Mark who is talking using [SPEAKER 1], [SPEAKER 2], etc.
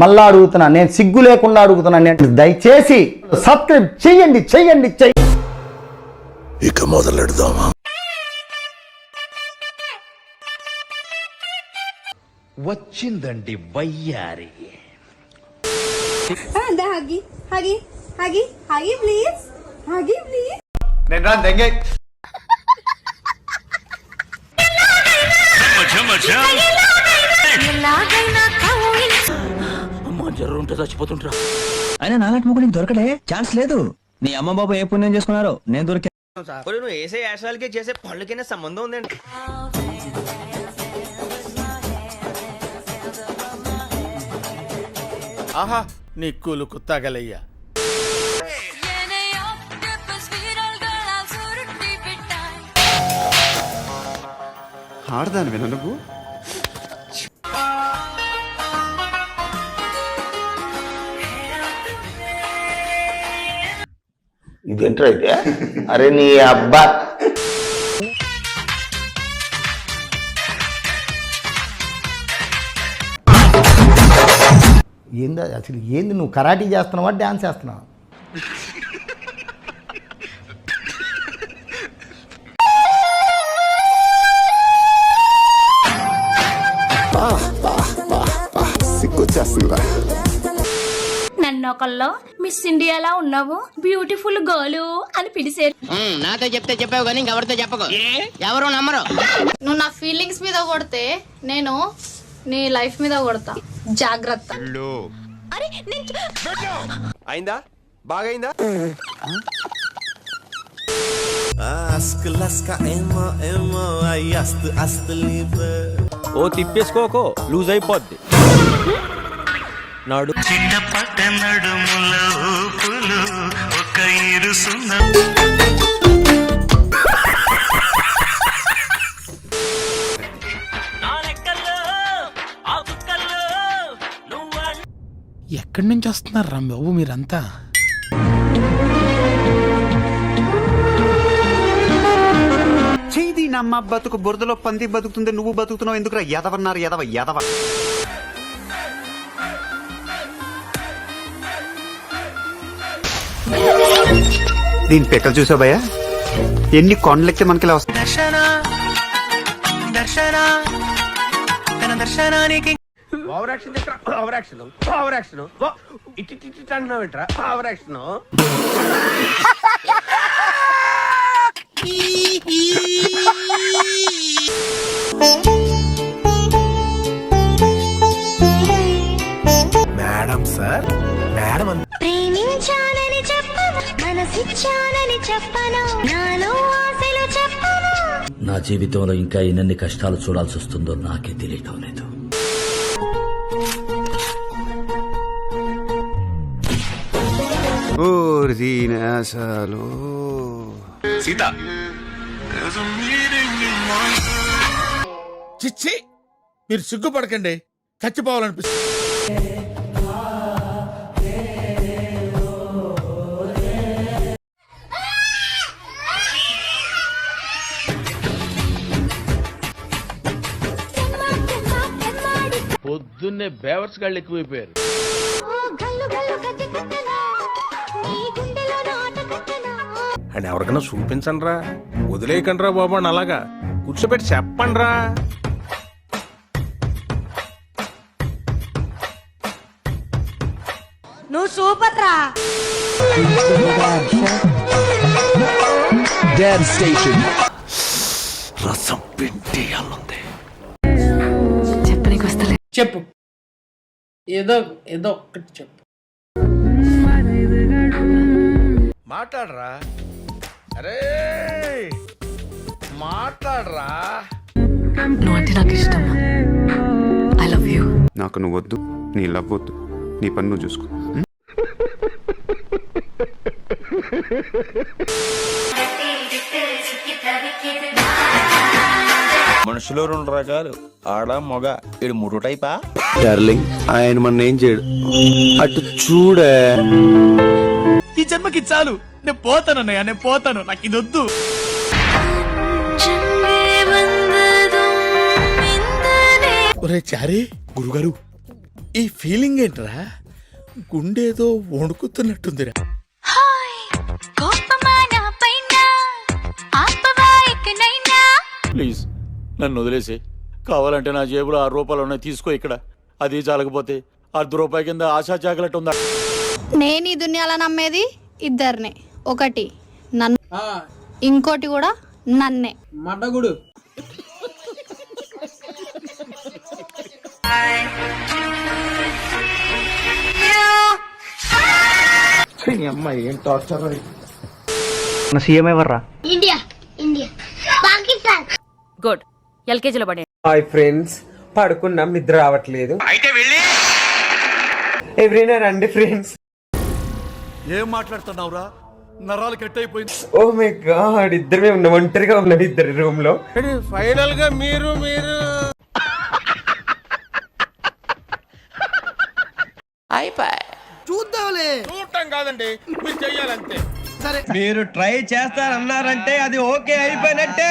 [SPEAKER 1] మళ్ళా అడుగుతున్నా, నేను సిగ్గు లేకుండా అడుగుతున్నా, నేను దయచేసి సబ్స్క్రైబ్ చెయ్యండి చెయ్యండి చెయ్యండి.
[SPEAKER 2] ఇక మొదలెడదామా?
[SPEAKER 3] వచ్చిందండి వయ్యారి.
[SPEAKER 4] హగి హగి హగి హగి ప్లీజ్, హగి ప్లీజ్.
[SPEAKER 5] నేను రా దెంగే.
[SPEAKER 3] అమ్మా జర్రు ఉంటే చచ్చిపోతుంటరా.
[SPEAKER 6] అయినా నాలాంటి మొక్క నీకు దొరకడే ఛాన్స్ లేదు. నీ అమ్మ బాబు ఏ పుణ్యం చేసుకున్నారో నేను దొరికా.
[SPEAKER 7] నువ్వు వేసే యాశాలకి చేసే పళ్ళకైనా సంబంధం ఉందండి.
[SPEAKER 5] ఆహా నీ కూలు కుత్తాగలయ్యా.
[SPEAKER 8] ఆడదాని విన నువ్వు.
[SPEAKER 1] ఇదేంట్రా అయితే? అరే నీ అబ్బా, ఏందా అసలు? ఏంది నువ్వు కరాటీ చేస్తున్నావా డాన్స్ చేస్తున్నావా?
[SPEAKER 8] సిగ్గుచ్చేస్తుందిరా.
[SPEAKER 9] నన్ను ఒకళ్ళు మిస్ ఇండియాలా ఉన్నావు, బ్యూటిఫుల్ గర్ల్ అని పిలిచారు.
[SPEAKER 7] నాతో చెప్తే చెప్పావు కానీ ఇంకెవరితో చెప్పకు, ఎవరు నమ్మరు.
[SPEAKER 9] నువ్వు నా ఫీలింగ్స్ మీద కొడితే నేను నీ లైఫ్ మీద కొడతా, జాగ్రత్త.
[SPEAKER 5] అయిందా? బాగైందా?
[SPEAKER 3] ఓ తిప్పేసుకోకో, లూజ్ అయిపోద్ది. నాడు
[SPEAKER 5] ఎక్కడి నుంచి వస్తున్నారు రా బాబు మీరంతా?
[SPEAKER 8] చేది నమ్మ బతుకు బురదలో పంది బతుకుతుంది, నువ్వు బతుకుతున్నావు ఎందుకురా? ఎదవన్నారు ఎదవ ఎదవ. దీని పెక్కలు చూసావు భయ్యా? ఎన్ని కొండలెక్కితే మనకి ఇలా వస్తాయి.
[SPEAKER 5] మేడం సార్, మేడం
[SPEAKER 9] ప్రేమించాలని చెప్పను, మనసిచ్చాలని చెప్పను, నాలో ఆశలు చెప్పను.
[SPEAKER 3] నా జీవితంలో ఇంకా ఎన్ని కష్టాలు చూడాల్సి వస్తుందో నాకే తెలియటం లేదు.
[SPEAKER 5] సీత చిచ్చి, మీరు సిగ్గుపడకండి, చచ్చిపోవాలనిపిస్తుంది. పొద్దున్నే బేవర్స్ గాళ్ళు ఎక్కువైపోయారు. అండ్ ఎవరికైనా చూపించండి రా, వదిలేయకండి రా బాబు అని అలాగా కూర్చోబెట్టి చెప్పండి రా.
[SPEAKER 4] నువ్వు సూపర్ రా.
[SPEAKER 2] రసం పిండి అల్లుంది.
[SPEAKER 10] చెప్పు, ఏదో ఏదో ఒక్కటి చెప్పు.
[SPEAKER 5] మాట్లాడరా, అరే మాట్లాడరా.
[SPEAKER 9] నువ్వు అంటే నాకు ఇష్టం. I love you.
[SPEAKER 8] నాకు నువ్వు వద్దు, నీ లవ్ వద్దు, నీ పని నువ్వు చూసుకో.
[SPEAKER 3] మనుషులో 2 రకాలు, ఆడ మగ. ఇది 3 టైపా?
[SPEAKER 2] డార్లింగ్, ఆయన మన ఏం చేయడు. అటు చూడే.
[SPEAKER 6] ఈ జన్మకి చాలు, నేను పోతాను అన్నయ్య, నేను పోతాను, నాకు ఇది వద్దు.
[SPEAKER 5] ఒరే చారీ, గురుగారు
[SPEAKER 2] ఈ ఫీలింగ్ ఏంట్రా? గుండేదో వణుకుతున్నట్టుందిరా. ప్లీజ్ నన్ను వదిలేసి, కావాలంటే నా జేబులో 6 రూపాయలు ఉన్నాయి, తీసుకో. ఇక్కడ అది చాలకపోతే 1/2 రూపాయి కింద ఆశా చాకలెట్ ఉందా?
[SPEAKER 4] నేను ఈ దునియాలో నమ్మేది ఇద్దరిని, ఒకటి నన్ను, ఇంకోటి కూడా నన్నే.
[SPEAKER 10] మడ్డగుడు.
[SPEAKER 1] సీఎం ఎవర్రా?
[SPEAKER 9] India India Pakistan. గుడ్. ఎల్కేజీలో పడే.
[SPEAKER 11] హాయ్ ఫ్రెండ్స్, పడుకున్నాం, నిద్ర రావట్లేదు.
[SPEAKER 8] అయితే వెళ్ళి
[SPEAKER 11] ఎవరైనా రండి ఫ్రెండ్స్.
[SPEAKER 2] ఏం మాట్లాడుతున్నావురా? నరాలు కట్ అయిపోయింది.
[SPEAKER 11] ఓ మై గాడ్, ఇద్దరమే ఉన్నాం, ఒంటరిగా ఉన్నాం ఇద్దరు రూమ్ లో.
[SPEAKER 5] ఫైనల్ గా మీరు చూడటం కాదండి, మీరు చెయ్యాలంతే.
[SPEAKER 6] మీరు ట్రై చేస్తారన్నారంటే అది ఓకే అయిపోయినట్టే.